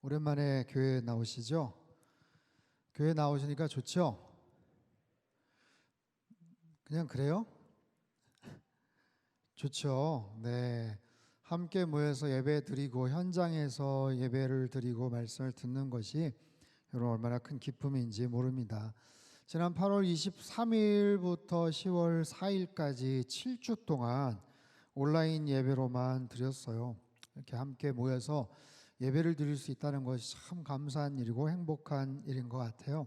오랜만에 교회 나오시죠? 교회 나오시니까 좋죠? 그냥 그래요? 좋죠. 네. 함께 모여서 예배 드리고 현장에서 예배를 드리고 말씀을 듣는 것이 여러분 얼마나 큰 기쁨인지 모릅니다. 지난 8월 23일부터 10월 4일까지 7주 동안 온라인 예배로만 드렸어요. 이렇게 함께 모여서 예배를 드릴 수 있다는 것이 참 감사한 일이고 행복한 일인 것 같아요.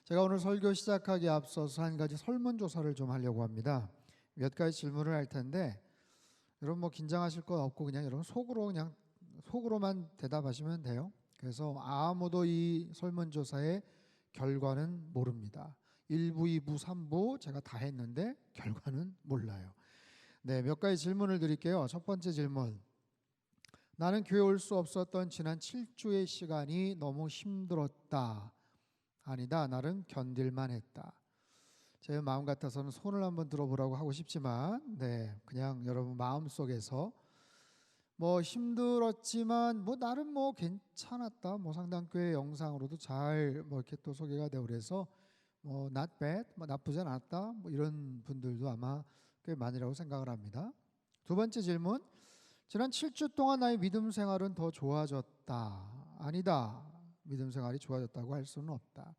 제가 오늘 설교 시작하기에 앞서서 한 가지 설문조사를 좀 하려고 합니다. 몇 가지 질문을 할 텐데 여러분 뭐 긴장하실 거 없고 그냥 여러분 속으로만 대답하시면 돼요. 그래서 아무도 이 설문조사의 결과는 모릅니다. 1부, 2부, 3부 제가 다 했는데 결과는 몰라요. 네, 몇 가지 질문을 드릴게요. 첫 번째 질문. 나는 교회 올 수 없었던 지난 7주의 시간이 너무 힘들었다. 아니다. 나름 견딜만 했다. 제 마음 같아서는 손을 한번 들어보라고 하고 싶지만 그냥 여러분 마음속에서 뭐 힘들었지만 뭐 나름 뭐 괜찮았다. 뭐 상당교회 영상으로도 잘 뭐 이렇게 또 소개가 되고 그래서 뭐 not bad, 뭐 나쁘지 않았다. 뭐 이런 분들도 아마 꽤 많으라고 생각을 합니다. 두 번째 질문. 지난 7주 동안 나의 믿음 생활은 더 좋아졌다. 아니다. 믿음 생활이 좋아졌다고 할 수는 없다.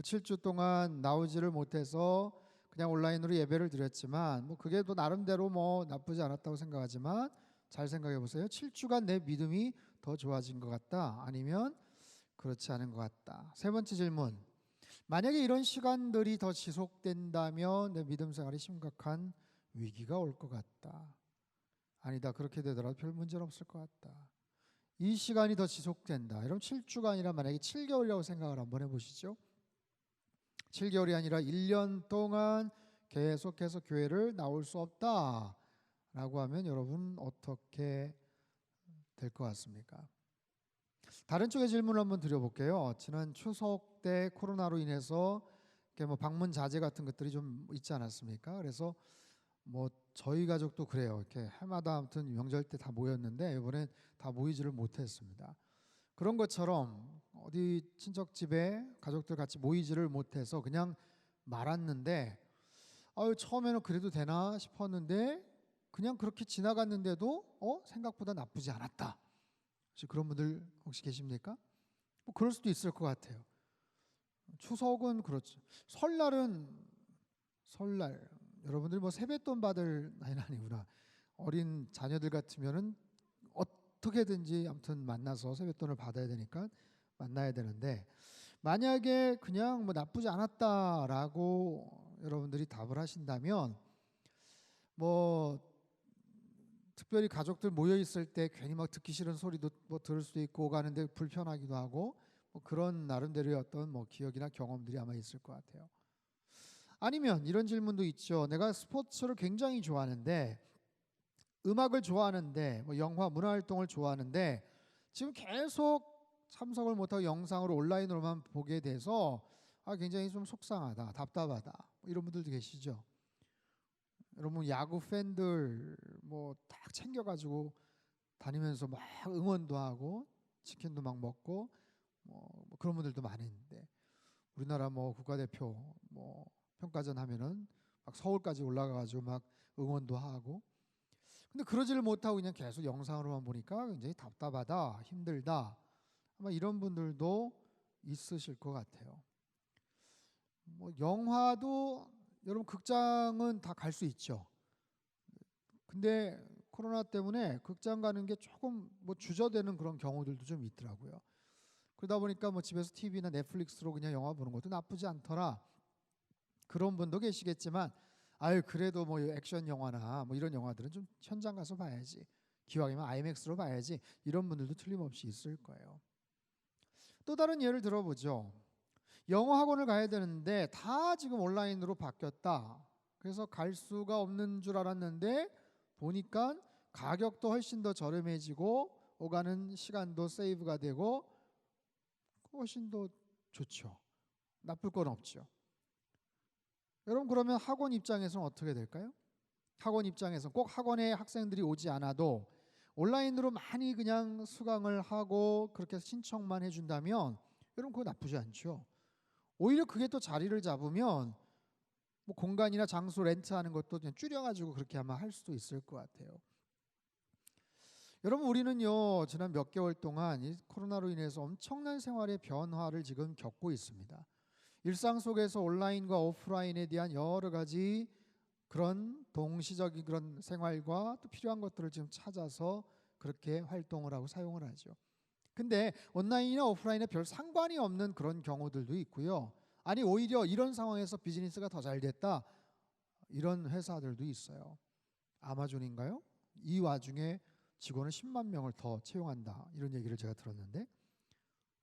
7주 동안 나오지를 못해서 그냥 온라인으로 예배를 드렸지만 뭐 그게 또 나름대로 뭐 나쁘지 않았다고 생각하지만 잘 생각해 보세요. 7주간 내 믿음이 더 좋아진 것 같다. 아니면 그렇지 않은 것 같다. 세 번째 질문. 만약에 이런 시간들이 더 지속된다면 내 믿음 생활이 심각한 위기가 올 것 같다. 아니다. 그렇게 되더라도 별 문제는 없을 것 같다. 이 시간이 더 지속된다. 여러분 7주가 아니라 만약에 7개월이라고 생각을 한번 해보시죠. 7개월이 아니라 1년 동안 계속해서 교회를 나올 수 없다 라고 하면 여러분 어떻게 될 것 같습니까? 다른 쪽의 질문을 한번 드려볼게요. 지난 추석 때 코로나로 인해서 뭐 방문 자제 같은 것들이 좀 있지 않았습니까? 그래서 뭐 저희 가족도 그래요. 이렇게 해마다 아무튼 명절 때 다 모였는데 이번엔 다 모이지를 못했습니다. 그런 것처럼 어디 친척 집에 가족들 같이 모이지를 못해서 그냥 말았는데 처음에는 그래도 되나 싶었는데 그냥 그렇게 지나갔는데도 생각보다 나쁘지 않았다. 혹시 그런 분들 혹시 계십니까? 뭐 그럴 수도 있을 것 같아요. 추석은 그렇죠. 설날 여러분들 뭐 세뱃돈 받을 나이는 아니구나. 어린 자녀들 같으면은 어떻게든지 아무튼 만나서 세뱃돈을 받아야 되니까 만나야 되는데 만약에 그냥 뭐 나쁘지 않았다라고 여러분들이 답을 하신다면 뭐 특별히 가족들 모여 있을 때 괜히 막 듣기 싫은 소리도 뭐 들을 수도 있고 가는데 불편하기도 하고 뭐 그런 나름대로의 어떤 뭐 기억이나 경험들이 아마 있을 것 같아요. 아니면 이런 질문도 있죠. 내가 스포츠를 굉장히 좋아하는데 음악을 좋아하는데 뭐 영화 문화 활동을 좋아하는데 지금 계속 참석을 못하고 영상으로 온라인으로만 보게 돼서 굉장히 좀 속상하다, 답답하다 뭐 이런 분들도 계시죠. 여러분 야구 팬들 뭐 딱 챙겨가지고 다니면서 막 응원도 하고 치킨도 막 먹고 뭐 그런 분들도 많은데 우리나라 뭐 국가대표 뭐 평가전 하면은 막 서울까지 올라가가지고 막 응원도 하고 근데 그러지를 못하고 그냥 계속 영상으로만 보니까 굉장히 답답하다, 힘들다 아마 이런 분들도 있으실 것 같아요. 뭐 영화도 여러분 극장은 다 갈 수 있죠. 근데 코로나 때문에 극장 가는 게 조금 뭐 주저되는 그런 경우들도 좀 있더라고요. 그러다 보니까 뭐 집에서 TV나 넷플릭스로 그냥 영화 보는 것도 나쁘지 않더라. 그런 분도 계시겠지만 그래도 뭐 액션 영화나 뭐 이런 영화들은 좀 현장 가서 봐야지. 기왕이면 아이맥스로 봐야지. 이런 분들도 틀림없이 있을 거예요. 또 다른 예를 들어보죠. 영어 학원을 가야 되는데 다 지금 온라인으로 바뀌었다. 그래서 갈 수가 없는 줄 알았는데 보니까 가격도 훨씬 더 저렴해지고 오가는 시간도 세이브가 되고 훨씬 더 좋죠. 나쁠 건 없죠. 여러분 그러면 학원 입장에서는 어떻게 될까요? 학원 입장에서 꼭 학원에 학생들이 오지 않아도 온라인으로 많이 그냥 수강을 하고 그렇게 신청만 해준다면 여러분 그거 나쁘지 않죠. 오히려 그게 또 자리를 잡으면 뭐 공간이나 장소 렌트하는 것도 그냥 줄여가지고 그렇게 아마 할 수도 있을 것 같아요. 여러분 우리는요 지난 몇 개월 동안 이 코로나로 인해서 엄청난 생활의 변화를 지금 겪고 있습니다. 일상 속에서 온라인과 오프라인에 대한 여러 가지 그런 동시적인 그런 생활과 또 필요한 것들을 지금 찾아서 그렇게 활동을 하고 사용을 하죠. 근데 온라인이나 오프라인에 별 상관이 없는 그런 경우들도 있고요. 아니 오히려 이런 상황에서 비즈니스가 더 잘 됐다 이런 회사들도 있어요. 아마존인가요? 이 와중에 직원을 10만 명을 더 채용한다 이런 얘기를 제가 들었는데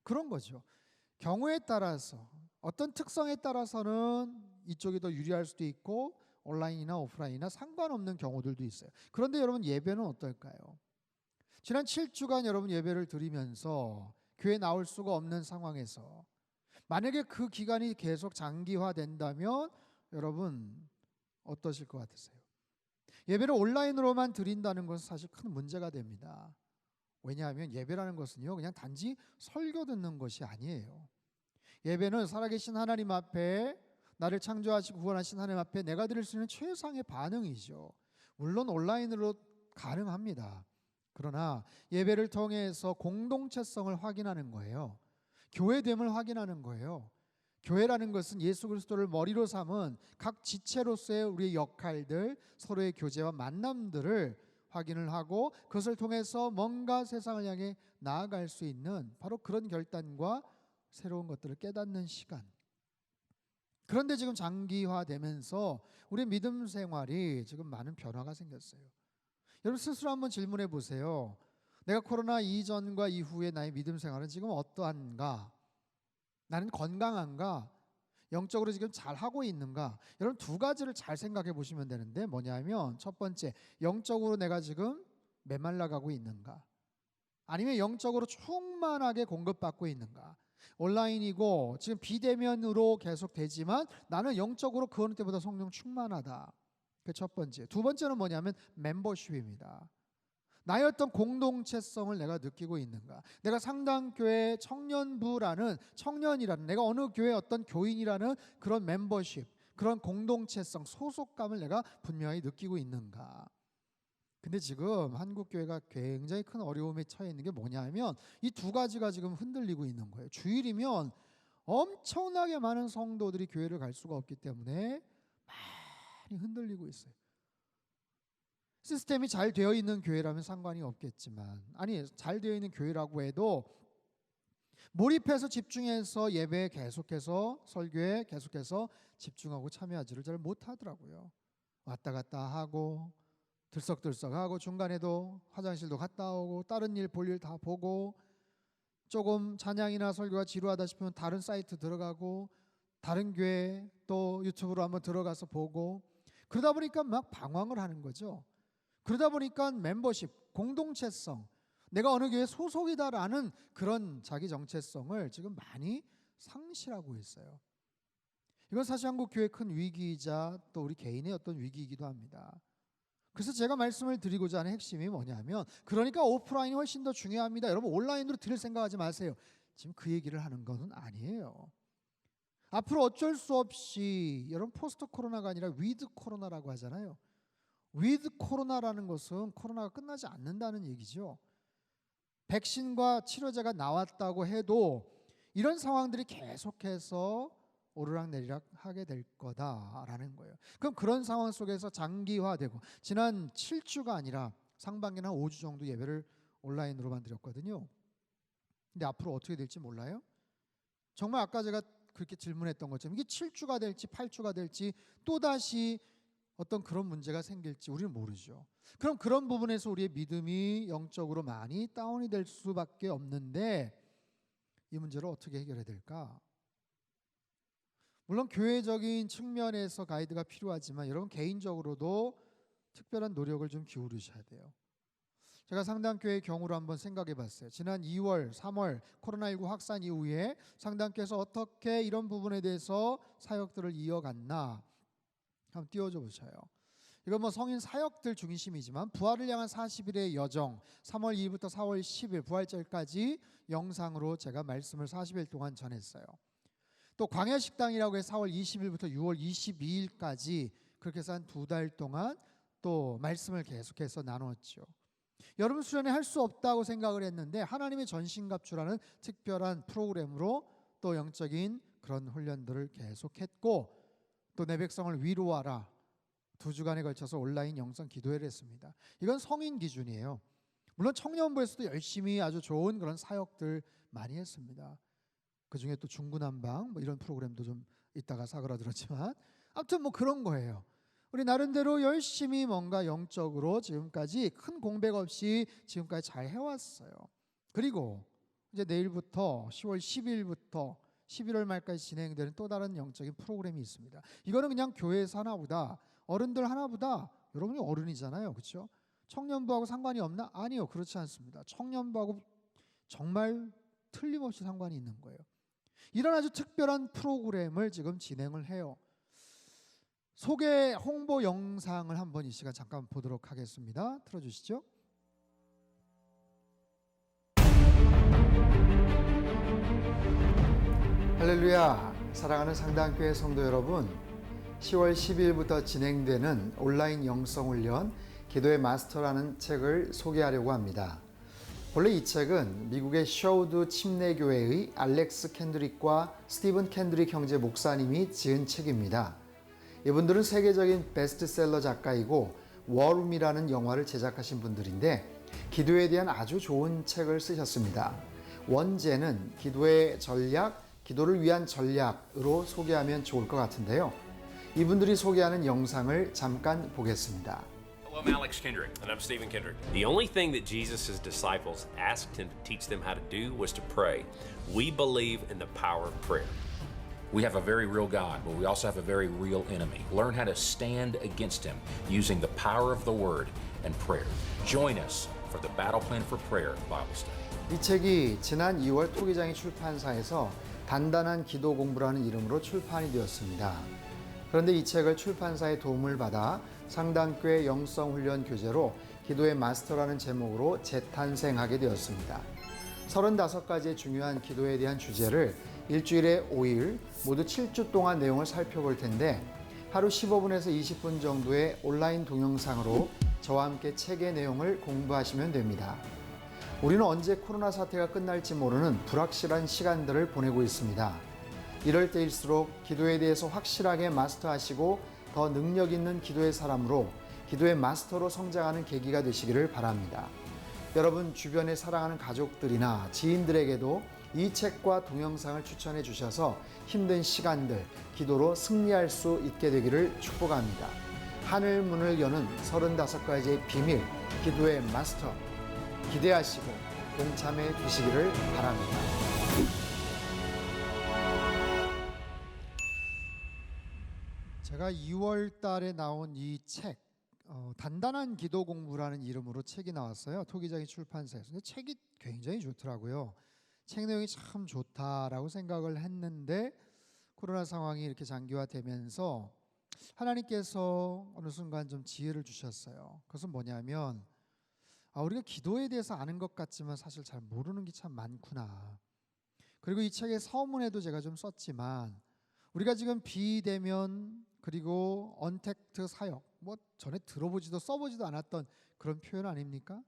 그런 거죠. 경우에 따라서 어떤 특성에 따라서는 이쪽이 더 유리할 수도 있고 온라인이나 오프라인이나 상관없는 경우들도 있어요. 그런데 여러분 예배는 어떨까요? 지난 7주간 여러분 예배를 드리면서 교회 나올 수가 없는 상황에서 만약에 그 기간이 계속 장기화된다면 여러분 어떠실 것 같으세요? 예배를 온라인으로만 드린다는 것은 사실 큰 문제가 됩니다. 왜냐하면 예배라는 것은요 그냥 단지 설교 듣는 것이 아니에요. 예배는 살아계신 하나님 앞에 나를 창조하시고 구원하신 하나님 앞에 내가 드릴 수 있는 최상의 반응이죠. 물론 온라인으로 가능합니다. 그러나 예배를 통해서 공동체성을 확인하는 거예요. 교회됨을 확인하는 거예요. 교회라는 것은 예수 그리스도를 머리로 삼은 각 지체로서의 우리의 역할들, 서로의 교제와 만남들을 확인을 하고 그것을 통해서 뭔가 세상을 향해 나아갈 수 있는 바로 그런 결단과 새로운 것들을 깨닫는 시간. 그런데 지금 장기화되면서 우리 믿음 생활이 지금 많은 변화가 생겼어요. 여러분 스스로 한번 질문해 보세요. 내가 코로나 이전과 이후의 나의 믿음 생활은 지금 어떠한가? 나는 건강한가? 영적으로 지금 잘 하고 있는가? 여러분 두 가지를 잘 생각해 보시면 되는데 뭐냐면 첫 번째, 영적으로 내가 지금 메말라가고 있는가? 아니면 영적으로 충만하게 공급받고 있는가? 온라인이고 지금 비대면으로 계속 되지만 나는 영적으로 그 어느 때보다 성령 충만하다. 그 첫 번째. 두 번째는 뭐냐면 멤버십입니다. 나의 어떤 공동체성을 내가 느끼고 있는가? 내가 상당교회 청년부라는 청년이라는 내가 어느 교회 어떤 교인이라는 그런 멤버십, 그런 공동체성, 소속감을 내가 분명히 느끼고 있는가? 근데 지금 한국 교회가 굉장히 큰 어려움에 처해 있는 게 뭐냐면 이 두 가지가 지금 흔들리고 있는 거예요. 주일이면 엄청나게 많은 성도들이 교회를 갈 수가 없기 때문에 많이 흔들리고 있어요. 시스템이 잘 되어 있는 교회라면 상관이 없겠지만 아니 잘 되어 있는 교회라고 해도 몰입해서 집중해서 예배에 계속해서 설교에 계속해서 집중하고 참여하지를 잘 못하더라고요. 왔다 갔다 하고 들썩들썩하고 중간에도 화장실도 갔다 오고 다른 일 볼 일 다 보고 조금 찬양이나 설교가 지루하다 싶으면 다른 사이트 들어가고 다른 교회 또 유튜브로 한번 들어가서 보고 그러다 보니까 막 방황을 하는 거죠. 그러다 보니까 멤버십, 공동체성, 내가 어느 교회 소속이다라는 그런 자기 정체성을 지금 많이 상실하고 있어요. 이건 사실 한국 교회의 큰 위기이자 또 우리 개인의 어떤 위기이기도 합니다. 그래서 제가 말씀을 드리고자 하는 핵심이 뭐냐면 그러니까 오프라인이 훨씬 더 중요합니다. 여러분 온라인으로 드릴 생각하지 마세요. 지금 그 얘기를 하는 것은 아니에요. 앞으로 어쩔 수 없이 여러분 포스트 코로나가 아니라 위드 코로나라고 하잖아요. 위드 코로나라는 것은 코로나가 끝나지 않는다는 얘기죠. 백신과 치료제가 나왔다고 해도 이런 상황들이 계속해서 오르락내리락 하게 될 거다라는 거예요. 그럼 그런 상황 속에서 장기화되고 지난 7주가 아니라 상반기는 한 5주 정도 예배를 온라인으로만 드렸거든요. 근데 앞으로 어떻게 될지 몰라요? 정말 아까 제가 그렇게 질문했던 것처럼 이게 7주가 될지 8주가 될지 또다시 어떤 그런 문제가 생길지 우리는 모르죠. 그럼 그런 부분에서 우리의 믿음이 영적으로 많이 다운이 될 수밖에 없는데 이 문제를 어떻게 해결해야 될까? 물론 교회적인 측면에서 가이드가 필요하지만 여러분 개인적으로도 특별한 노력을 좀 기울이셔야 돼요. 제가 상당교회의 경우로 한번 생각해 봤어요. 지난 2월, 3월 코로나19 확산 이후에 상당교회에서 어떻게 이런 부분에 대해서 사역들을 이어갔나 한번 띄워줘 보셔요. 이건 뭐 성인 사역들 중심이지만 부활을 향한 40일의 여정, 3월 2일부터 4월 10일 부활절까지 영상으로 제가 말씀을 40일 동안 전했어요. 또 광야식당이라고 해서 4월 20일부터 6월 22일까지 그렇게 해서 한 2달 동안 또 말씀을 계속해서 나눴죠. 여러분 수련회 할 수 없다고 생각을 했는데 하나님의 전신갑주라는 특별한 프로그램으로 또 영적인 그런 훈련들을 계속했고, 또 내 백성을 위로하라 2주간에 걸쳐서 온라인 영성 기도회를 했습니다. 이건 성인 기준이에요. 물론 청년부에서도 열심히 아주 좋은 그런 사역들 많이 했습니다. 그중에 또 중구난방 뭐 이런 프로그램도 좀 이따가 사그라들었지만 아무튼 뭐 그런 거예요. 우리 나름대로 열심히 뭔가 영적으로 지금까지 큰 공백 없이 지금까지 잘 해왔어요. 그리고 이제 내일부터 10월 10일부터 11월 말까지 진행되는 또 다른 영적인 프로그램이 있습니다. 이거는 그냥 교회에서 하나보다, 어른들 하나보다, 여러분이 어른이잖아요, 그렇죠? 청년부하고 상관이 없나? 아니요, 그렇지 않습니다. 청년부하고 정말 틀림없이 상관이 있는 거예요. 이런 아주 특별한 프로그램을 지금 진행을 해요. 소개 홍보 영상을 한번 이 시간 잠깐 보도록 하겠습니다. 틀어주시죠. 할렐루야, 사랑하는 상당교회 성도 여러분, 10월 10일부터 진행되는 온라인 영성훈련 기도의 마스터라는 책을 소개하려고 합니다. 원래 이 책은 미국의 셔우드 침례교회의 알렉스 캔드릭과 스티븐 캔드릭 형제 목사님이 지은 책입니다. 이분들은 세계적인 베스트셀러 작가이고 워룸이라는 영화를 제작하신 분들인데 기도에 대한 아주 좋은 책을 쓰셨습니다. 원제는 기도의 전략, 기도를 위한 전략으로 소개하면 좋을 것 같은데요. 이분들이 소개하는 영상을 잠깐 보겠습니다. Hello, I'm Alex Kendrick. And I'm Stephen Kendrick. The only thing that Jesus' disciples asked him to teach them how to do was to pray. We believe in the power of prayer. We have a very real God, but we also have a very real enemy. Learn how to stand against him using the power of the word and prayer. Join us for the Battle Plan for Prayer Bible Study. 이 책이 지난 2월 토기장이 출판사에서 단단한 기도 공부라는 이름으로 출판이 되었습니다. 그런데 이 책을 출판사의 도움을 받아 상당교회 영성훈련 교재로 기도의 마스터라는 제목으로 재탄생하게 되었습니다. 35가지의 중요한 기도에 대한 주제를 일주일에 5일 모두 7주 동안 내용을 살펴볼 텐데 하루 15분에서 20분 정도의 온라인 동영상으로 저와 함께 책의 내용을 공부하시면 됩니다. 우리는 언제 코로나 사태가 끝날지 모르는 불확실한 시간들을 보내고 있습니다. 이럴 때일수록 기도에 대해서 확실하게 마스터하시고 더 능력 있는 기도의 사람으로, 기도의 마스터로 성장하는 계기가 되시기를 바랍니다. 여러분 주변에 사랑하는 가족들이나 지인들에게도 이 책과 동영상을 추천해 주셔서 힘든 시간들 기도로 승리할 수 있게 되기를 축복합니다. 하늘 문을 여는 35가지의 비밀, 기도의 마스터 기대하시고 동참해 주시기를 바랍니다. 제가 2월 달에 나온 이 책, 단단한 기도 공부라는 이름으로 책이 나왔어요. 토기장이 출판사에서. 근데 책이 굉장히 좋더라고요. 책 내용이 참 좋다라고 생각을 했는데 코로나 상황이 이렇게 장기화되면서 하나님께서 어느 순간 좀 지혜를 주셨어요. 그것은 뭐냐면 우리가 기도에 대해서 아는 것 같지만 사실 잘 모르는 게 참 많구나. 그리고 이 책의 서문에도 제가 좀 썼지만 우리가 지금 비대면 그리고 언택트 사역, 뭐 전에 들어보지도 써보지도 않았던 그런 표현 아닙니까?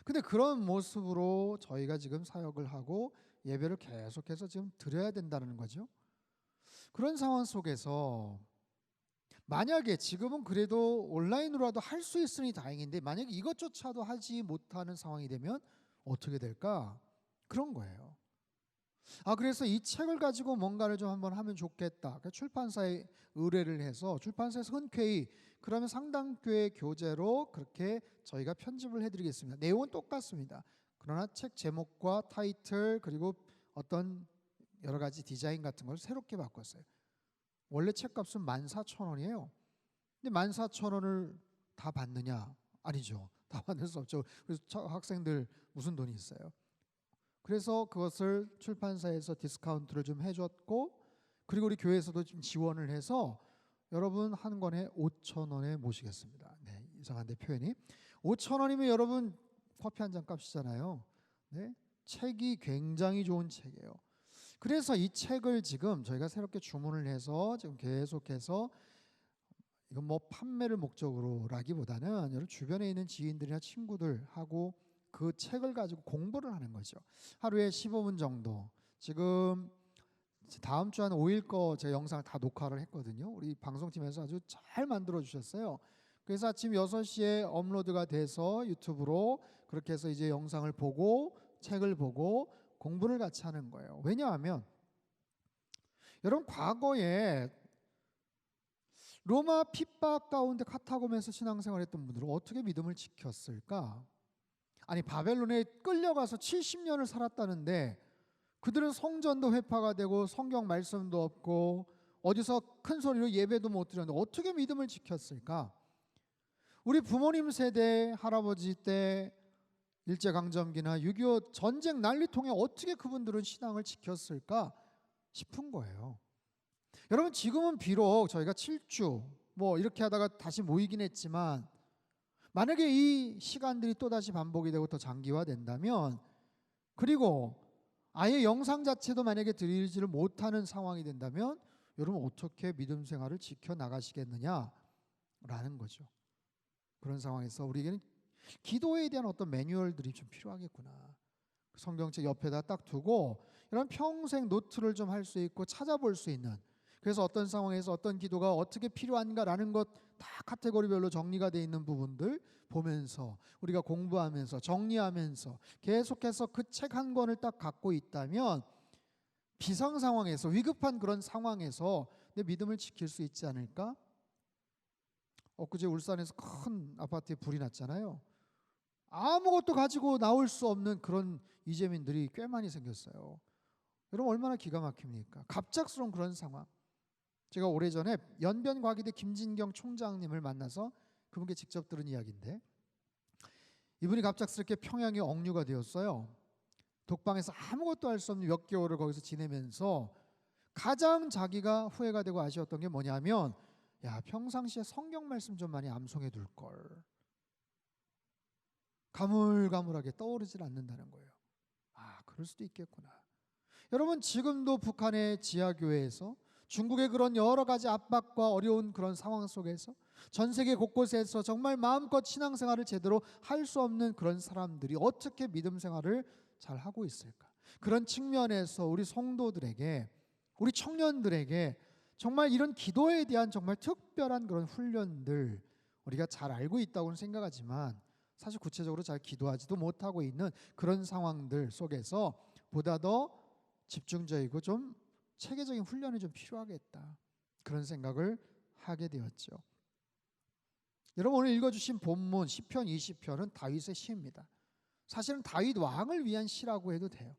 근데 그런 모습으로 저희가 지금 사역을 하고 예배를 계속해서 지금 드려야 된다는 거죠. 그런 상황 속에서 만약에 지금은 그래도 온라인으로라도 할 수 있으니 다행인데 만약에 이것조차도 하지 못하는 상황이 되면 어떻게 될까? 그런 거예요. 그래서 이 책을 가지고 뭔가를 좀 한번 하면 좋겠다. 그러니까 출판사에 의뢰를 해서 출판사에서 흔쾌히 그러면 상당교회 교재로 그렇게 저희가 편집을 해드리겠습니다. 내용은 똑같습니다. 그러나 책 제목과 타이틀 그리고 어떤 여러 가지 디자인 같은 걸 새롭게 바꿨어요. 원래 책값은 14,000원이에요. 근데 14,000원을 다 받느냐? 아니죠. 다 받을 수 없죠. 그래서 학생들 무슨 돈이 있어요. 그래서 그것을 출판사에서 디스카운트를 좀 해줬고 그리고 우리 교회에서도 좀 지원을 해서 여러분 한 권에 5,000원에 모시겠습니다. 이상한데 표현이. 5,000원이면 여러분 커피 한 잔 값이잖아요. 네? 책이 굉장히 좋은 책이에요. 그래서 이 책을 지금 저희가 새롭게 주문을 해서 지금 계속해서, 이건 뭐 판매를 목적으로라기보다는 여러분 주변에 있는 지인들이나 친구들하고 그 책을 가지고 공부를 하는 거죠. 하루에 15분 정도. 지금 다음 주 한 5일 거 제 영상을 다 녹화를 했거든요. 우리 방송팀에서 아주 잘 만들어 주셨어요. 그래서 아침 6시에 업로드가 돼서 유튜브로 그렇게 해서 이제 영상을 보고 책을 보고 공부를 같이 하는 거예요. 왜냐하면 여러분 과거에 로마 핍박 가운데 카타콤에서 신앙생활했던 분들은 어떻게 믿음을 지켰을까? 아니 바벨론에 끌려가서 70년을 살았다는데 그들은 성전도 회파가 되고 성경 말씀도 없고 어디서 큰 소리로 예배도 못 드렸는데 어떻게 믿음을 지켰을까? 우리 부모님 세대, 할아버지 때 일제강점기나 6.25 전쟁 난리통에 어떻게 그분들은 신앙을 지켰을까 싶은 거예요. 여러분 지금은 비록 저희가 7주 뭐 이렇게 하다가 다시 모이긴 했지만 만약에 이 시간들이 또다시 반복이 되고 더 장기화된다면, 그리고 아예 영상 자체도 만약에 드리지를 못하는 상황이 된다면 여러분 어떻게 믿음 생활을 지켜나가시겠느냐라는 거죠. 그런 상황에서 우리에게는 기도에 대한 어떤 매뉴얼들이 좀 필요하겠구나. 성경책 옆에다 딱 두고 이런 평생 노트를 좀 할 수 있고 찾아볼 수 있는, 그래서 어떤 상황에서 어떤 기도가 어떻게 필요한가라는 것 다 카테고리별로 정리가 되어 있는 부분들 보면서 우리가 공부하면서 정리하면서 계속해서 그 책 한 권을 딱 갖고 있다면 비상 상황에서, 위급한 그런 상황에서 내 믿음을 지킬 수 있지 않을까? 엊그제 울산에서 큰 아파트에 불이 났잖아요. 아무것도 가지고 나올 수 없는 그런 이재민들이 꽤 많이 생겼어요. 여러분 얼마나 기가 막힙니까? 갑작스러운 그런 상황. 제가 오래전에 연변과기대 김진경 총장님을 만나서 그분께 직접 들은 이야기인데, 이분이 갑작스럽게 평양에 억류가 되었어요. 독방에서 아무것도 할 수 없는 몇 개월을 거기서 지내면서 가장 자기가 후회가 되고 아쉬웠던 게 뭐냐면, 야, 평상시에 성경 말씀 좀 많이 암송해 둘 걸. 가물가물하게 떠오르질 않는다는 거예요. 아, 그럴 수도 있겠구나. 여러분 지금도 북한의 지하교회에서, 중국의 그런 여러 가지 압박과 어려운 그런 상황 속에서 전 세계 곳곳에서 정말 마음껏 신앙생활을 제대로 할 수 없는 그런 사람들이 어떻게 믿음 생활을 잘 하고 있을까? 그런 측면에서 우리 성도들에게, 우리 청년들에게 정말 이런 기도에 대한 정말 특별한 그런 훈련들 우리가 잘 알고 있다고는 생각하지만 사실 구체적으로 잘 기도하지도 못하고 있는 그런 상황들 속에서 보다 더 집중적이고 좀 체계적인 훈련이 좀 필요하겠다, 그런 생각을 하게 되었죠. 여러분 오늘 읽어주신 본문 시편 20편은 다윗의 시입니다. 사실은 다윗 왕을 위한 시라고 해도 돼요.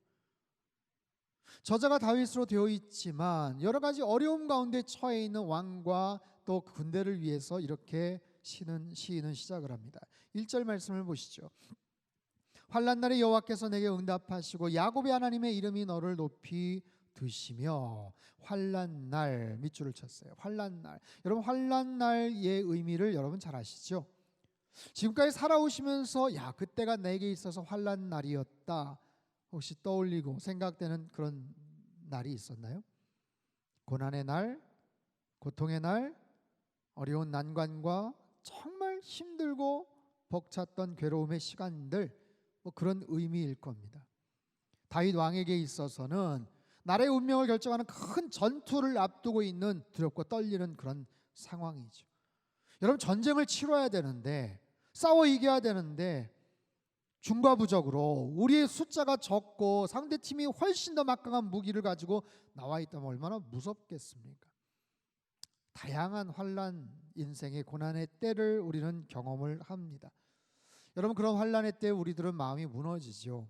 저자가 다윗으로 되어 있지만 여러 가지 어려움 가운데 처해 있는 왕과 또 군대를 위해서 이렇게 시인은 시작을 합니다. 1절 말씀을 보시죠. 환난 날에 여호와께서 내게 응답하시고 야곱의 하나님의 이름이 너를 높이 드시며. 환난 날, 밑줄을 쳤어요. 환난 날. 여러분 환난 날의 의미를 여러분 잘 아시죠? 지금까지 살아오시면서 야, 그때가 내게 있어서 환난 날이었다 혹시 떠올리고 생각되는 그런 날이 있었나요? 고난의 날, 고통의 날, 어려운 난관과 정말 힘들고 벅찼던 괴로움의 시간들, 뭐 그런 의미일 겁니다. 다윗 왕에게 있어서는 나라의 운명을 결정하는 큰 전투를 앞두고 있는 두렵고 떨리는 그런 상황이죠. 여러분 전쟁을 치러야 되는데, 싸워 이겨야 되는데 중과부적으로 우리의 숫자가 적고 상대팀이 훨씬 더 막강한 무기를 가지고 나와 있다면 얼마나 무섭겠습니까? 다양한 환난, 인생의 고난의 때를 우리는 경험을 합니다. 여러분 그런 환난의 때 우리들은 마음이 무너지죠.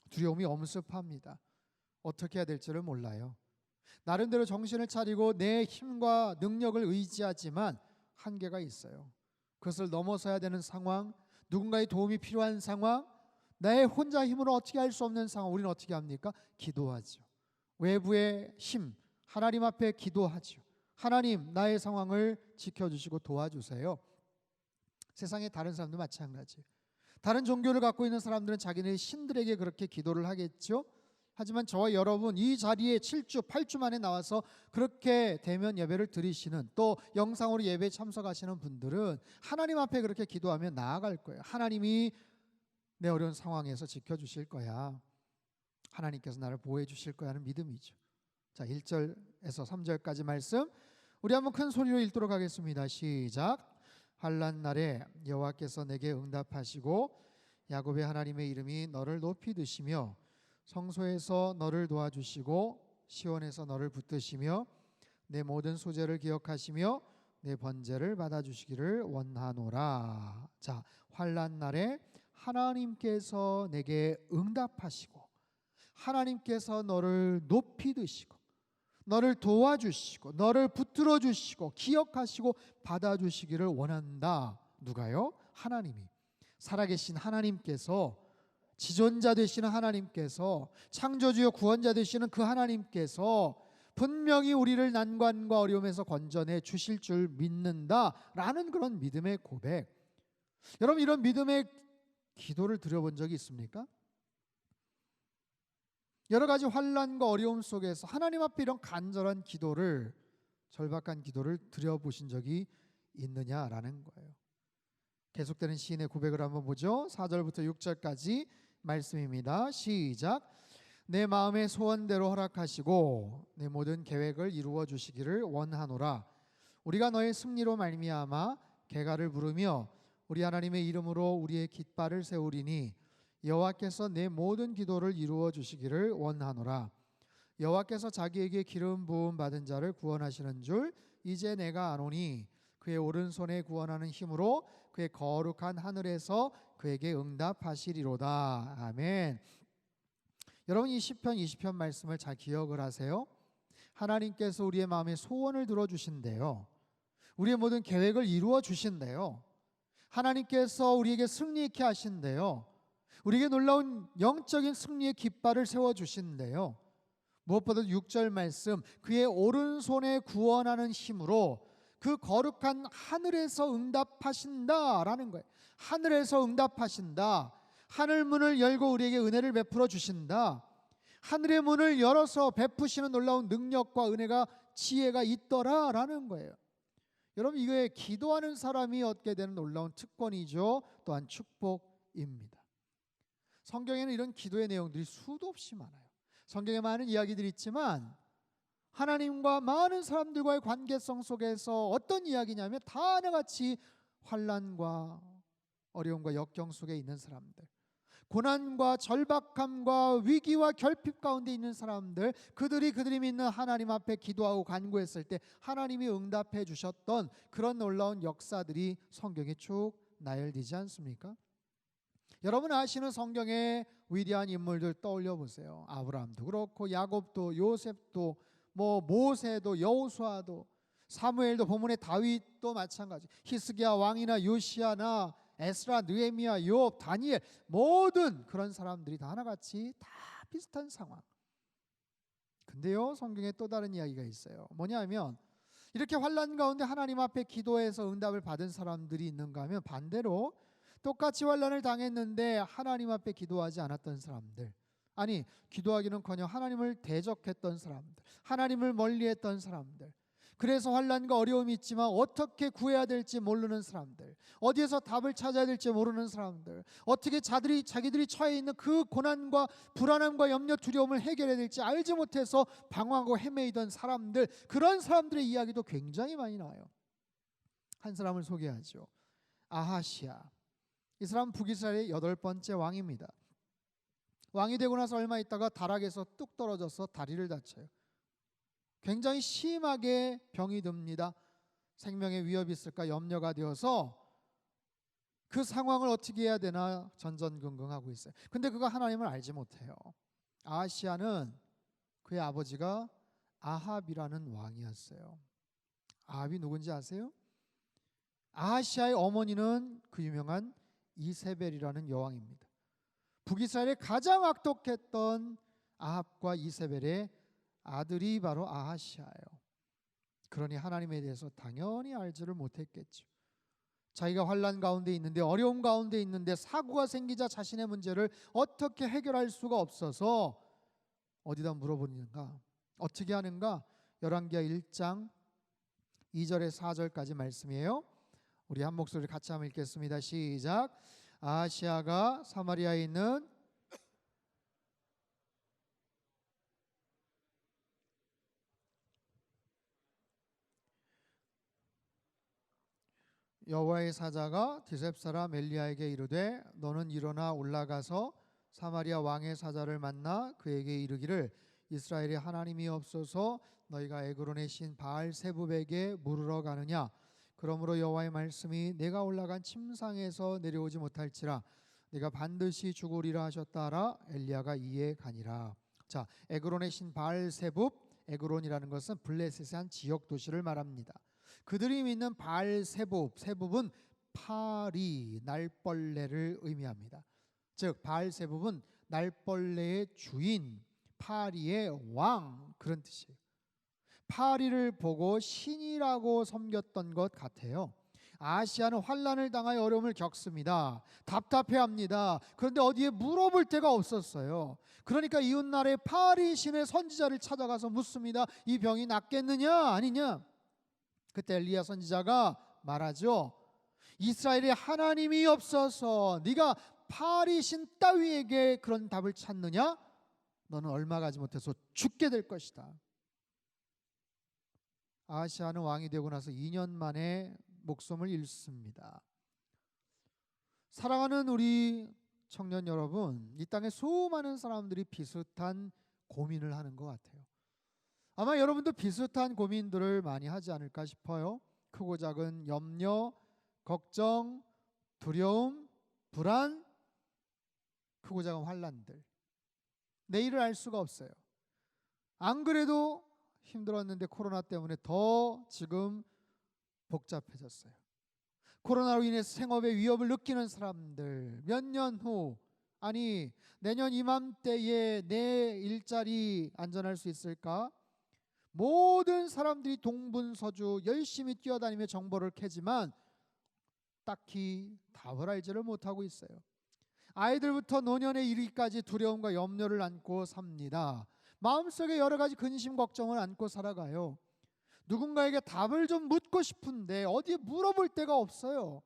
두려움이 엄습합니다. 어떻게 해야 될지를 몰라요. 나름대로 정신을 차리고 내 힘과 능력을 의지하지만 한계가 있어요. 그것을 넘어서야 되는 상황, 누군가의 도움이 필요한 상황, 내 혼자 힘으로 어떻게 할 수 없는 상황, 우리는 어떻게 합니까? 기도하죠. 외부의 힘, 하나님 앞에 기도하죠. 하나님, 나의 상황을 지켜주시고 도와주세요. 세상의 다른 사람도 마찬가지예요. 다른 종교를 갖고 있는 사람들은 자기네 신들에게 그렇게 기도를 하겠죠. 하지만 저와 여러분 이 자리에 7주 8주 만에 나와서 그렇게 대면 예배를 드리시는, 또 영상으로 예배에 참석하시는 분들은 하나님 앞에 그렇게 기도하며 나아갈 거예요. 하나님이 내 어려운 상황에서 지켜주실 거야, 하나님께서 나를 보호해 주실 거야 하는 믿음이죠. 자, 1절에서 3절까지 말씀 우리 한번 큰 소리로 읽도록 하겠습니다. 시작. 환난 날에 여호와께서 내게 응답하시고 야곱의 하나님의 이름이 너를 높이 드시며 성소에서 너를 도와주시고 시온에서 너를 붙드시며 내 모든 소재를 기억하시며 내 번제를 받아주시기를 원하노라. 자, 환난 날에 하나님께서 내게 응답하시고 하나님께서 너를 높이 드시고 너를 도와주시고 너를 붙들어 주시고 기억하시고 받아주시기를 원한다. 누가요? 하나님이. 살아계신 하나님께서, 지존자 되시는 하나님께서, 창조주요 구원자 되시는 그 하나님께서 분명히 우리를 난관과 어려움에서 건져내 주실 줄 믿는다라는 그런 믿음의 고백. 여러분, 이런 믿음의 기도를 드려본 적이 있습니까? 여러 가지 환난과 어려움 속에서 하나님 앞에 이런 간절한 기도를, 절박한 기도를 드려보신 적이 있느냐라는 거예요. 계속되는 시인의 고백을 한번 보죠. 4절부터 6절까지 말씀입니다. 시작. 내 마음의 소원대로 허락하시고 내 모든 계획을 이루어 주시기를 원하노라. 우리가 너의 승리로 말미암아 개가를 부르며 우리 하나님의 이름으로 우리의 깃발을 세우리니 여호와께서 내 모든 기도를 이루어 주시기를 원하노라. 여호와께서 자기에게 기름 부음 받은 자를 구원하시는 줄 이제 내가 아노니 그의 오른손에 구원하는 힘으로 그의 거룩한 하늘에서 그에게 응답하시리로다. 아멘. 여러분, 이 시편 20편 말씀을 잘 기억을 하세요. 하나님께서 우리의 마음의 소원을 들어주신대요. 우리의 모든 계획을 이루어 주신대요. 하나님께서 우리에게 승리 있게 하신대요. 우리에게 놀라운 영적인 승리의 깃발을 세워주신대요. 무엇보다 6절 말씀, 그의 오른손에 구원하는 힘으로 그 거룩한 하늘에서 응답하신다라는 거예요. 하늘에서 응답하신다. 하늘 문을 열고 우리에게 은혜를 베풀어 주신다. 하늘의 문을 열어서 베푸시는 놀라운 능력과 은혜가, 지혜가 있더라라는 거예요. 여러분, 이거에 기도하는 사람이 얻게 되는 놀라운 특권이죠. 또한 축복입니다. 성경에는 이런 기도의 내용들이 수도 없이 많아요. 성경에 많은 이야기들이 있지만 하나님과 많은 사람들과의 관계성 속에서 어떤 이야기냐면 다 하나같이 환난과 어려움과 역경 속에 있는 사람들, 고난과 절박함과 위기와 결핍 가운데 있는 사람들, 그들이 믿는 하나님 앞에 기도하고 간구했을 때 하나님이 응답해 주셨던 그런 놀라운 역사들이 성경에 쭉 나열되지 않습니까? 여러분 아시는 성경의 위대한 인물들 떠올려 보세요. 아브라함도 그렇고 야곱도 요셉도 모세도 여호수아도 사무엘도, 본문의 다윗도 마찬가지, 히스기야 왕이나 요시야나 에스라, 느헤미야, 욥, 다니엘, 모든 그런 사람들이 다 하나같이 다 비슷한 상황. 근데요, 성경에 또 다른 이야기가 있어요. 뭐냐면 이렇게 환난 가운데 하나님 앞에 기도해서 응답을 받은 사람들이 있는가 하면 반대로 똑같이 환난을 당했는데 하나님 앞에 기도하지 않았던 사람들, 아니 기도하기는커녕 하나님을 대적했던 사람들, 하나님을 멀리했던 사람들, 그래서 환난과 어려움이 있지만 어떻게 구해야 될지 모르는 사람들, 어디에서 답을 찾아야 될지 모르는 사람들, 어떻게 자기들이 처해 있는 그 고난과 불안함과 염려, 두려움을 해결해야 될지 알지 못해서 방황하고 헤매이던 사람들, 그런 사람들의 이야기도 굉장히 많이 나와요. 한 사람을 소개하죠. 아하시야. 이 사람 북이스라엘의 8번째 왕입니다. 왕이 되고 나서 얼마 있다가 다락에서 뚝 떨어져서 다리를 다쳐요. 굉장히 심하게 병이 듭니다. 생명의 위협이 있을까 염려가 되어서 그 상황을 어떻게 해야 되나 전전긍긍하고 있어요. 근데 그가 하나님을 알지 못해요. 아하시야는 그의 아버지가 아합이라는 왕이었어요. 아합이 누군지 아세요? 아하시야의 어머니는 그 유명한 이세벨이라는 여왕입니다. 북이스라엘에 가장 악독했던 아합과 이세벨의 아들이 바로 아하시야예요. 그러니 하나님에 대해서 당연히 알지를 못했겠죠. 자기가 환난 가운데 있는데, 어려움 가운데 있는데, 사고가 생기자 자신의 문제를 어떻게 해결할 수가 없어서 어디다 물어보는가? 어떻게 하는가? 열왕기하 1장 2절에서 4절까지 말씀이에요. 우리 한 목소리 같이 한번 읽겠습니다. 시작. 아하시아가 사마리아에 있는 여호와의 사자가 디셉 사람 엘리야에게 이르되 너는 일어나 올라가서 사마리아 왕의 사자를 만나 그에게 이르기를 이스라엘의 하나님이 없어서 너희가 에그론의 신 바알세붑에게 물으러 가느냐? 그러므로 여호와의 말씀이 내가 올라간 침상에서 내려오지 못할지라 네가 반드시 죽으리라 하셨다 하라. 엘리야가 이에 가니라. 자, 에그론의 신 바알세붑, 에그론이라는 것은 블레셋의 한 지역 도시를 말합니다. 그들이 믿는 바알세붑, 세붑은 파리, 날벌레를 의미합니다. 즉 바알세붑은 날벌레의 주인, 파리의 왕, 그런 뜻이에요. 파리를 보고 신이라고 섬겼던 것 같아요. 아시아는 환난을 당하여 어려움을 겪습니다. 답답해합니다. 그런데 어디에 물어볼 데가 없었어요. 그러니까 이웃나라의 파리 신의 선지자를 찾아가서 묻습니다. 이 병이 낫겠느냐 아니냐? 그때 엘리야 선지자가 말하죠. 이스라엘의 하나님이 없어서 네가 파리 신 따위에게 그런 답을 찾느냐? 너는 얼마 가지 못해서 죽게 될 것이다. 아하시아는 왕이 되고 나서 2년 만에 목숨을 잃습니다. 사랑하는 우리 청년 여러분, 이 땅에 수많은 사람들이 비슷한 고민을 하는 것 같아요. 아마 여러분도 비슷한 고민들을 많이 하지 않을까 싶어요. 크고 작은 염려, 걱정, 두려움, 불안, 크고 작은 환난들. 내일을 알 수가 없어요. 안 그래도 힘들었는데 코로나 때문에 더 지금 복잡해졌어요. 코로나로 인해서 생업의 위협을 느끼는 사람들, 몇 년 후, 아니 내년 이맘때에 내 일자리 안전할 수 있을까? 모든 사람들이 동분서주 열심히 뛰어다니며 정보를 캐지만 딱히 답을 알지를 못하고 있어요. 아이들부터 노년에 이르기까지 두려움과 염려를 안고 삽니다. 마음속에 여러 가지 근심 걱정을 안고 살아가요. 누군가에게 답을 좀 묻고 싶은데 어디에 물어볼 데가 없어요.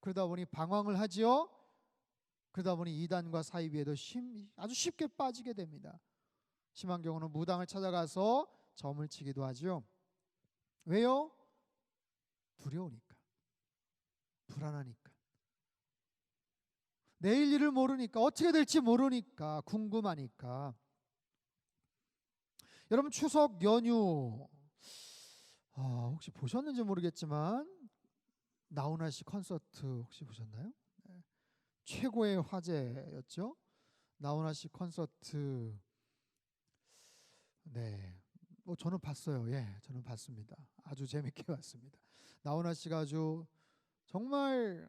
그러다 보니 방황을 하지요. 그러다 보니 이단과 사이비에도 아주 쉽게 빠지게 됩니다. 심한 경우는 무당을 찾아가서 점을 치기도 하죠. 왜요? 두려우니까, 불안하니까, 내일 일을 모르니까, 어떻게 될지 모르니까, 궁금하니까. 여러분 추석 연휴 혹시 보셨는지 모르겠지만 나훈아 씨 콘서트 혹시 보셨나요? 네. 최고의 화제였죠. 나훈아 씨 콘서트. 네, 저는 봤어요. 예, 저는 봤습니다. 아주 재밌게 봤습니다. 나훈아 씨가 아주 정말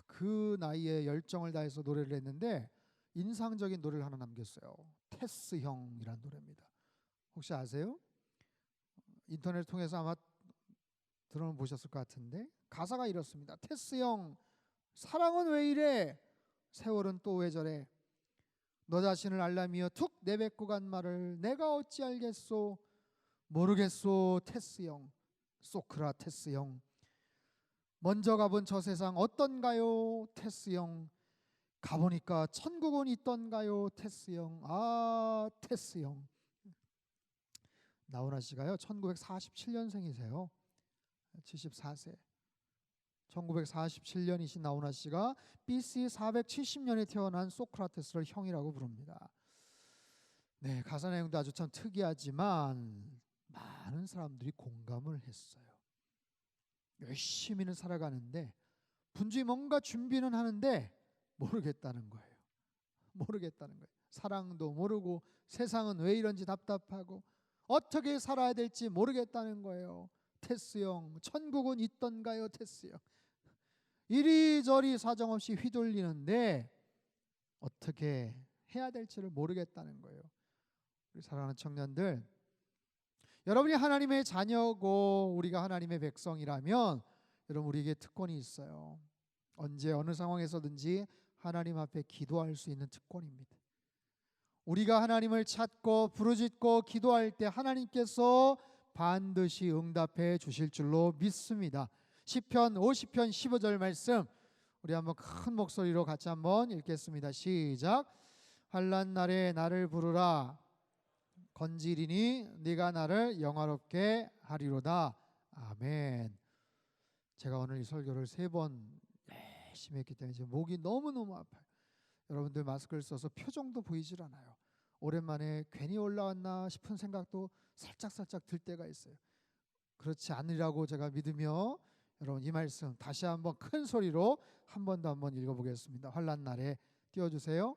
그 나이에 열정을 다해서 노래를 했는데 인상적인 노래를 하나 남겼어요. 테스 형이라는 노래입니다. 혹시 아세요? 인터넷 통해서 아마 들어보셨을 것 같은데 가사가 이렇습니다. 테스 형, 사랑은 왜 이래? 세월은 또 왜 저래? 너 자신을 알라미어 툭 내뱉고 간 말을 내가 어찌 알겠소? 모르겠소 테스 형, 소크라테스 형. 먼저 가본 저 세상 어떤가요? 테스 형. 가보니까 천국은 있던가요? 테스 형. 아, 테스 형. 나훈아 씨가요 1947년생이세요. 74세. 1947년이신 나훈아 씨가 BC 470년에 태어난 소크라테스를 형이라고 부릅니다. 네, 가사 내용도 아주 참 특이하지만 많은 사람들이 공감을 했어요. 열심히는 살아가는데 분주히 뭔가 준비는 하는데 모르겠다는 거예요. 모르겠다는 거예요. 사랑도 모르고 세상은 왜 이런지 답답하고 어떻게 살아야 될지 모르겠다는 거예요. 테스 형, 천국은 있던가요? 테스 형. 이리저리 사정없이 휘둘리는데 어떻게 해야 될지를 모르겠다는 거예요. 우리 사랑하는 청년들, 여러분이 하나님의 자녀고 우리가 하나님의 백성이라면 여러분 우리에게 특권이 있어요. 언제 어느 상황에서든지 하나님 앞에 기도할 수 있는 특권입니다. 우리가 하나님을 찾고 부르짖고 기도할 때 하나님께서 반드시 응답해 주실 줄로 믿습니다. 시편 50편 15절 말씀 우리 한번 큰 목소리로 같이 한번 읽겠습니다. 시작. 환난 날에 나를 부르라 건지리니 네가 나를 영화롭게 하리로다. 아멘. 제가 오늘 이 설교를 3번 열심히 했기 때문에 지금 목이 너무너무 아파요. 여러분들 마스크를 써서 표정도 보이질 않아요. 오랜만에 괜히 올라왔나 싶은 생각도 살짝 들 때가 있어요. 그렇지 않으리라고 제가 믿으며 여러분 이 말씀 다시 한번 큰 소리로 한 번 더 한번 읽어보겠습니다. 환난 날에 띄워주세요.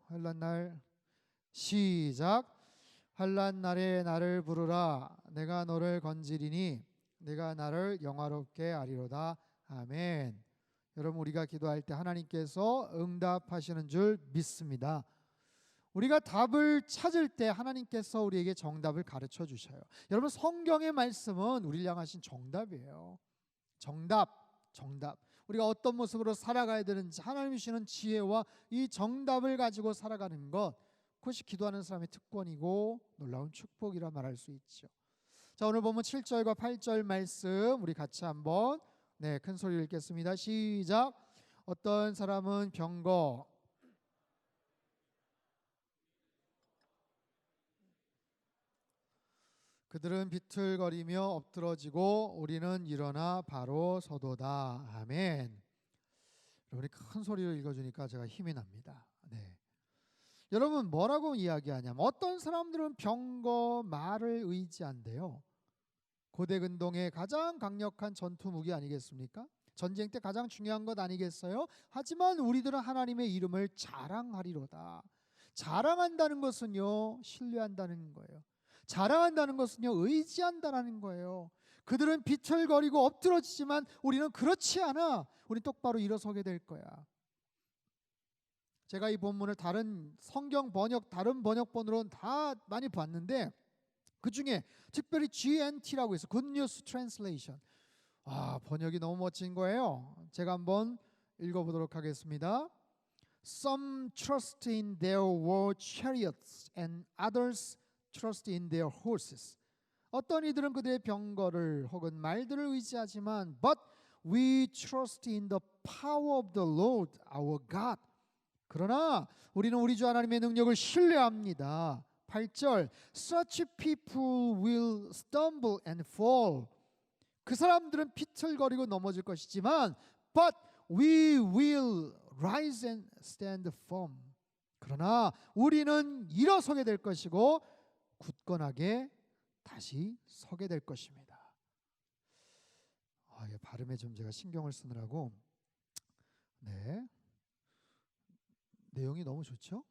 환난 날. 시작. 환난 날에 나를 부르라 내가 너를 건지리니 네가 나를 영화롭게 하리로다. 아멘. 여러분 우리가 기도할 때 하나님께서 응답하시는 줄 믿습니다. 우리가 답을 찾을 때 하나님께서 우리에게 정답을 가르쳐 주셔요. 여러분 성경의 말씀은 우리를 향하신 정답이에요. 정답. 우리가 어떤 모습으로 살아가야 되는지 하나님이 주시는 지혜와 이 정답을 가지고 살아가는 것, 그것이 기도하는 사람의 특권이고 놀라운 축복이라 말할 수 있죠. 자, 오늘 보면 7절과 8절 말씀 우리 같이 한번 큰 소리로 읽겠습니다. 시작. 어떤 사람은 병거 그들은 비틀거리며 엎드러지고 우리는 일어나 바로 서도다. 아멘. 여러분이 큰 소리로 읽어주니까 제가 힘이 납니다. 여러분 뭐라고 이야기하냐면 어떤 사람들은 병거 말을 의지한대요. 고대 근동의 가장 강력한 전투 무기 아니겠습니까? 전쟁 때 가장 중요한 것 아니겠어요? 하지만 우리들은 하나님의 이름을 자랑하리로다. 자랑한다는 것은요, 신뢰한다는 거예요. 자랑한다는 것은요, 의지한다는 거예요. 그들은 비틀거리고 엎드러지지만 우리는 그렇지 않아. 우리 똑바로 일어서게 될 거야. 제가 이 본문을 다른 성경 번역, 다른 번역본으로는 다 많이 봤는데 그 중에 특별히 GNT라고 있어요. Good News Translation. 번역이 너무 멋진 거예요. 제가 한번 읽어보도록 하겠습니다. Some trust in their war chariots and others trust in their horses. 어떤 이들은 그들의 병거를 혹은 말들을 의지하지만 But we trust in the power of the Lord our God. 그러나 우리는 우리 주 하나님의 능력을 신뢰합니다. 8절 Such people will stumble and fall. 그 사람들은 비틀거리고 넘어질 것이지만 But we will rise and stand firm. 그러나 우리는 일어서게 될 것이고 굳건하게 다시 서게 될 것입니다. 발음에 좀 제가 신경을 쓰느라고 내용이 너무 좋죠?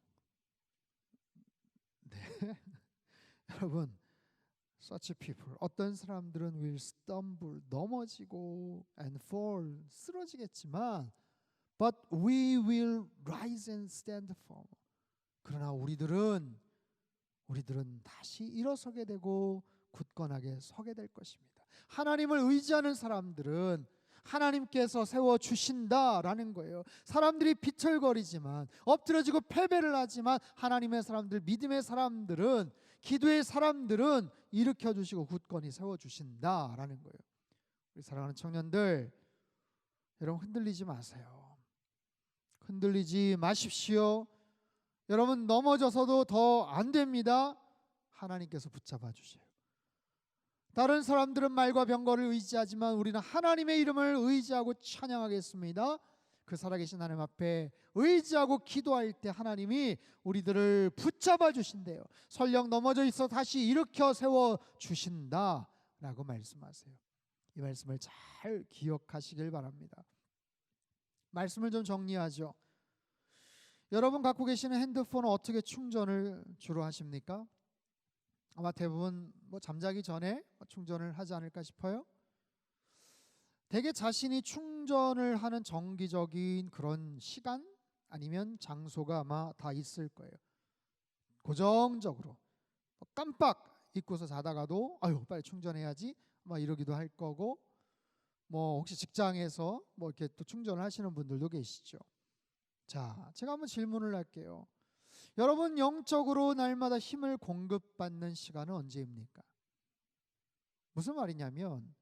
여러분 such people 어떤 사람들은 will stumble 넘어지고 and fall 쓰러지겠지만 but we will rise and stand firm. 그러나 우리들은 다시 일어서게 되고 굳건하게 서게 될 것입니다. 하나님을 의지하는 사람들은 하나님께서 세워주신다라는 거예요. 사람들이 비틀거리지만 엎드러지고 패배를 하지만 하나님의 사람들, 믿음의 사람들은, 기도의 사람들은 일으켜주시고 굳건히 세워주신다라는 거예요. 우리 사랑하는 청년들, 여러분 흔들리지 마세요. 흔들리지 마십시오. 여러분 넘어져서도 더 안 됩니다. 하나님께서 붙잡아 주세요. 다른 사람들은 말과 병거를 의지하지만 우리는 하나님의 이름을 의지하고 찬양하겠습니다. 그 살아계신 하나님 앞에 의지하고 기도할 때 하나님이 우리들을 붙잡아 주신대요. 설령 넘어져 있어 다시 일으켜 세워 주신다라고 말씀하세요. 이 말씀을 잘 기억하시길 바랍니다. 말씀을 좀 정리하죠. 여러분 갖고 계시는 핸드폰은 어떻게 충전을 주로 하십니까? 아마 대부분 잠자기 전에 충전을 하지 않을까 싶어요. 대개 자신이 충전을 하는 정기적인 그런 시간 아니면 장소가 아마 다 있을 거예요. 고정적으로 깜빡 잊고서 자다가도 빨리 충전해야지 막 이러기도 할 거고, 뭐 혹시 직장에서 뭐 이렇게 또 충전을 하시는 분들도 계시죠. 자, 제가 한번 질문을 할게요. 여러분, 영적으로 날마다 힘을 공급받는 시간은 언제입니까? 무슨 말이냐면,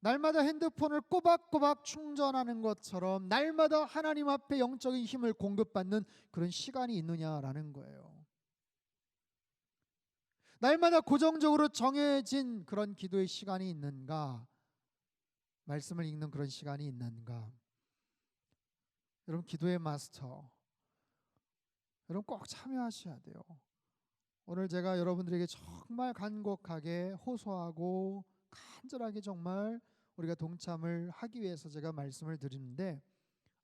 날마다 핸드폰을 꼬박꼬박 충전하는 것처럼 날마다 하나님 앞에 영적인 힘을 공급받는 그런 시간이 있느냐라는 거예요. 날마다 고정적으로 정해진 그런 기도의 시간이 있는가? 말씀을 읽는 그런 시간이 있는가? 여러분, 기도의 마스터, 여러분 꼭 참여하셔야 돼요. 오늘 제가 여러분들에게 정말 간곡하게 호소하고 간절하게 정말 우리가 동참을 하기 위해서 제가 말씀을 드리는데,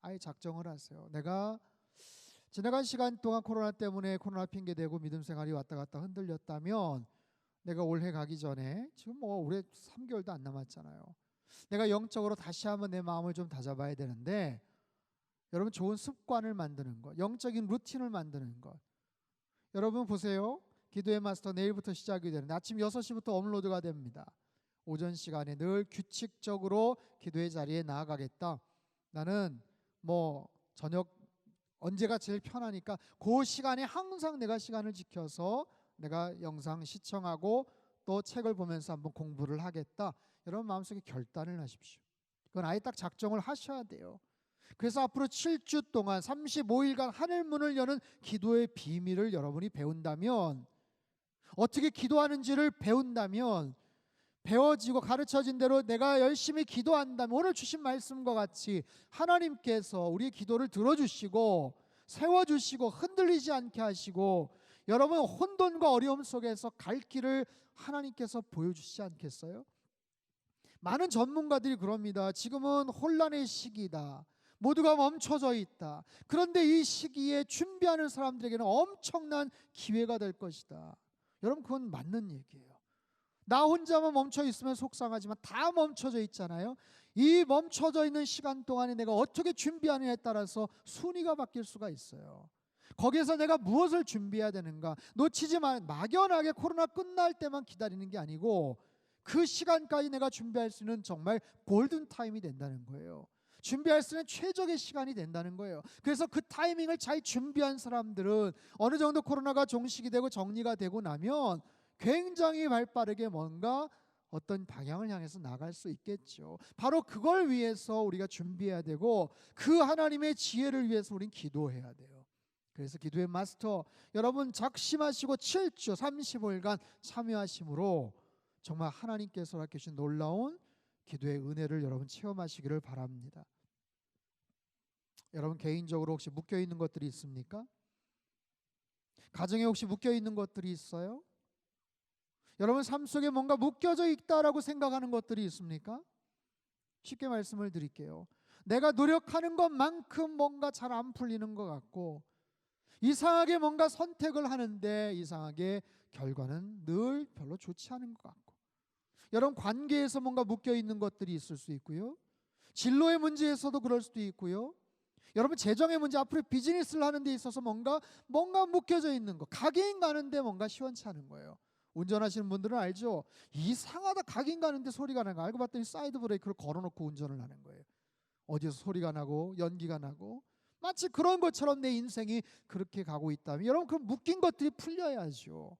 아예 작정을 하세요. 내가 지나간 시간 동안 코로나 때문에 코로나 핑계 대고 믿음 생활이 왔다 갔다 흔들렸다면, 내가 올해 가기 전에, 지금 뭐 올해 3개월도 안 남았잖아요. 내가 영적으로 다시 한번 내 마음을 좀 다잡아야 되는데, 여러분, 좋은 습관을 만드는 것, 영적인 루틴을 만드는 것. 여러분 보세요. 기도의 마스터 내일부터 시작이 되는데 아침 6시부터 업로드가 됩니다. 오전 시간에 늘 규칙적으로 기도의 자리에 나아가겠다. 나는 뭐 저녁 언제가 제일 편하니까 그 시간에 항상 내가 시간을 지켜서 내가 영상 시청하고 또 책을 보면서 한번 공부를 하겠다. 여러분 마음속에 결단을 하십시오. 그건 아예 딱 작정을 하셔야 돼요. 그래서 앞으로 7주 동안 35일간 하늘문을 여는 기도의 비밀을 여러분이 배운다면, 어떻게 기도하는지를 배운다면, 배워지고 가르쳐진 대로 내가 열심히 기도한다면, 오늘 주신 말씀과 같이 하나님께서 우리의 기도를 들어주시고 세워주시고 흔들리지 않게 하시고, 여러분 혼돈과 어려움 속에서 갈 길을 하나님께서 보여주시지 않겠어요? 많은 전문가들이 그럽니다. 지금은 혼란의 시기다. 모두가 멈춰져 있다. 그런데 이 시기에 준비하는 사람들에게는 엄청난 기회가 될 것이다. 여러분, 그건 맞는 얘기예요. 나 혼자만 멈춰 있으면 속상하지만 다 멈춰져 있잖아요. 이 멈춰져 있는 시간 동안에 내가 어떻게 준비하느냐에 따라서 순위가 바뀔 수가 있어요. 거기에서 내가 무엇을 준비해야 되는가? 놓치지 마. 막연하게 코로나 끝날 때만 기다리는 게 아니고 그 시간까지 내가 준비할 수 있는 정말 골든 타임이 된다는 거예요. 준비할 수 있는 최적의 시간이 된다는 거예요. 그래서 그 타이밍을 잘 준비한 사람들은 어느 정도 코로나가 종식이 되고 정리가 되고 나면 굉장히 발빠르게 뭔가 어떤 방향을 향해서 나갈 수 있겠죠. 바로 그걸 위해서 우리가 준비해야 되고, 그 하나님의 지혜를 위해서 우린 기도해야 돼요. 그래서 기도의 마스터, 여러분 작심하시고 7주 35일간 참여하심으로 정말 하나님께서 허락해주신 놀라운 기도의 은혜를 여러분 체험하시기를 바랍니다. 여러분 개인적으로 혹시 묶여있는 것들이 있습니까? 가정에 혹시 묶여있는 것들이 있어요? 여러분 삶 속에 뭔가 묶여져 있다라고 생각하는 것들이 있습니까? 쉽게 말씀을 드릴게요. 내가 노력하는 것만큼 뭔가 잘 안 풀리는 것 같고, 이상하게 뭔가 선택을 하는데 이상하게 결과는 늘 별로 좋지 않은 것 같고, 여러분 관계에서 뭔가 묶여있는 것들이 있을 수 있고요, 진로의 문제에서도 그럴 수도 있고요, 여러분 재정의 문제, 앞으로 비즈니스를 하는 데 있어서 뭔가 묶여져 있는 거, 가긴 가는데 뭔가 시원치 않은 거예요. 운전하시는 분들은 알죠? 이상하다, 가긴 가는데 소리가 나는 거. 알고 봤더니 사이드 브레이크를 걸어놓고 운전을 하는 거예요. 어디서 소리가 나고 연기가 나고, 마치 그런 것처럼 내 인생이 그렇게 가고 있다면 여러분 그 묶인 것들이 풀려야죠.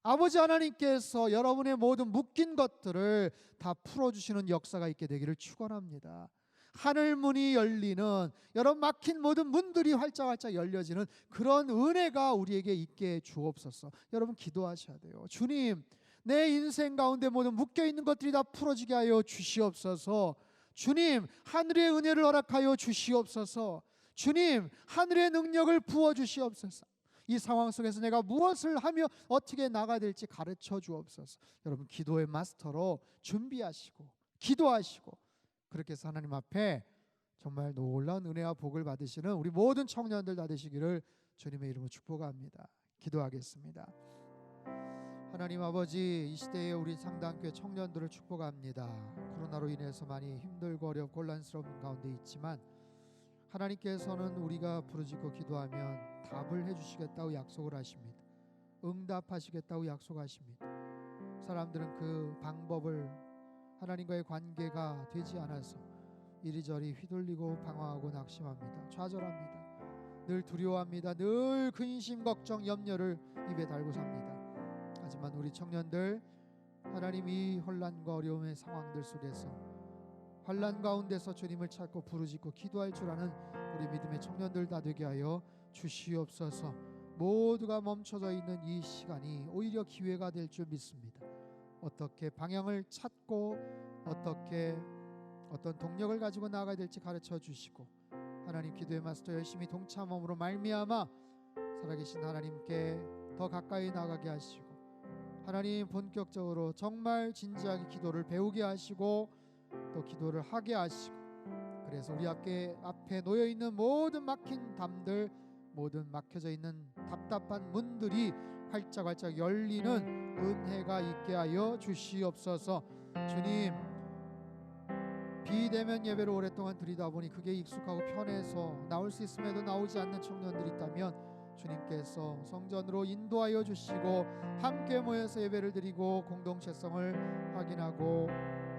아버지 하나님께서 여러분의 모든 묶인 것들을 다 풀어주시는 역사가 있게 되기를 축원합니다. 하늘 문이 열리는, 여러분 막힌 모든 문들이 활짝활짝 열려지는 그런 은혜가 우리에게 있게 주옵소서. 여러분 기도하셔야 돼요. 주님, 내 인생 가운데 모든 묶여있는 것들이 다 풀어지게 하여 주시옵소서. 주님, 하늘의 은혜를 허락하여 주시옵소서. 주님, 하늘의 능력을 부어주시옵소서. 이 상황 속에서 내가 무엇을 하며 어떻게 나가야 될지 가르쳐 주옵소서. 여러분 기도의 마스터로 준비하시고 기도하시고, 그렇게 해서 하나님 앞에 정말 놀라운 은혜와 복을 받으시는 우리 모든 청년들 다 되시기를 주님의 이름으로 축복합니다. 기도하겠습니다. 하나님 아버지, 이 시대에 우리 상당교회 청년들을 축복합니다. 코로나로 인해서 많이 힘들고 어렵고 곤란스러운 가운데 있지만 하나님께서는 우리가 부르짖고 기도하면 답을 해주시겠다고 약속을 하십니다. 응답하시겠다고 약속하십니다. 사람들은 그 방법을 하나님과의 관계가 되지 않아서 이리저리 휘둘리고 방황하고 낙심합니다. 좌절합니다. 늘 두려워합니다. 늘 근심, 걱정, 염려를 입에 달고 삽니다. 하지만 우리 청년들, 하나님이 혼란과 어려움의 상황들 속에서 환난 가운데서 주님을 찾고 부르짖고 기도할 줄 아는 우리 믿음의 청년들 다 되게 하여 주시옵소서. 모두가 멈춰져 있는 이 시간이 오히려 기회가 될 줄 믿습니다. 어떻게 방향을 찾고 어떻게 어떤 동력을 가지고 나아가야 될지 가르쳐 주시고, 하나님 기도의 마스터 열심히 동참함으로 말미암아 살아계신 하나님께 더 가까이 나가게 하시고, 하나님 본격적으로 정말 진지하게 기도를 배우게 하시고 또 기도를 하게 하시고, 그래서 우리 앞에 놓여 있는 모든 막힌 담들, 모든 막혀져 있는 답답한 문들이 활짝활짝 열리는 은혜가 있게 하여 주시옵소서. 주님, 비대면 예배를 오랫동안 드리다 보니 그게 익숙하고 편해서 나올 수 있음에도 나오지 않는 청년들이 있다면 주님께서 성전으로 인도하여 주시고 함께 모여서 예배를 드리고 공동체성을 확인하고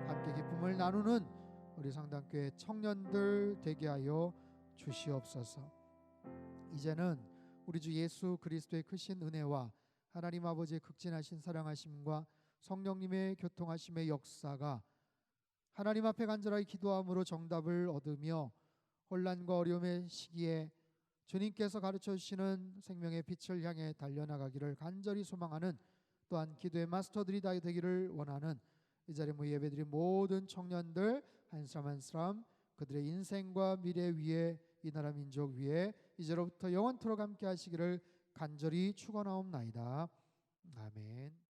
함께 기쁨을 나누는 우리 상당교회 청년들 되게 하여 주시옵소서. 이제는 우리 주 예수 그리스도의 크신 은혜와 하나님 아버지의 극진하신 사랑하심과 성령님의 교통하심의 역사가 하나님 앞에 간절하게 기도함으로 정답을 얻으며 혼란과 어려움의 시기에 주님께서 가르쳐 주시는 생명의 빛을 향해 달려나가기를 간절히 소망하는, 또한 기도의 마스터들이 다 되기를 원하는 이 자리에 모여 예배드린 모든 청년들 한 사람 한 사람 그들의 인생과 미래 위에, 이 나라 민족 위에 이제로부터 영원토록 함께 하시기를 간절히 축원하옵나이다. 아멘.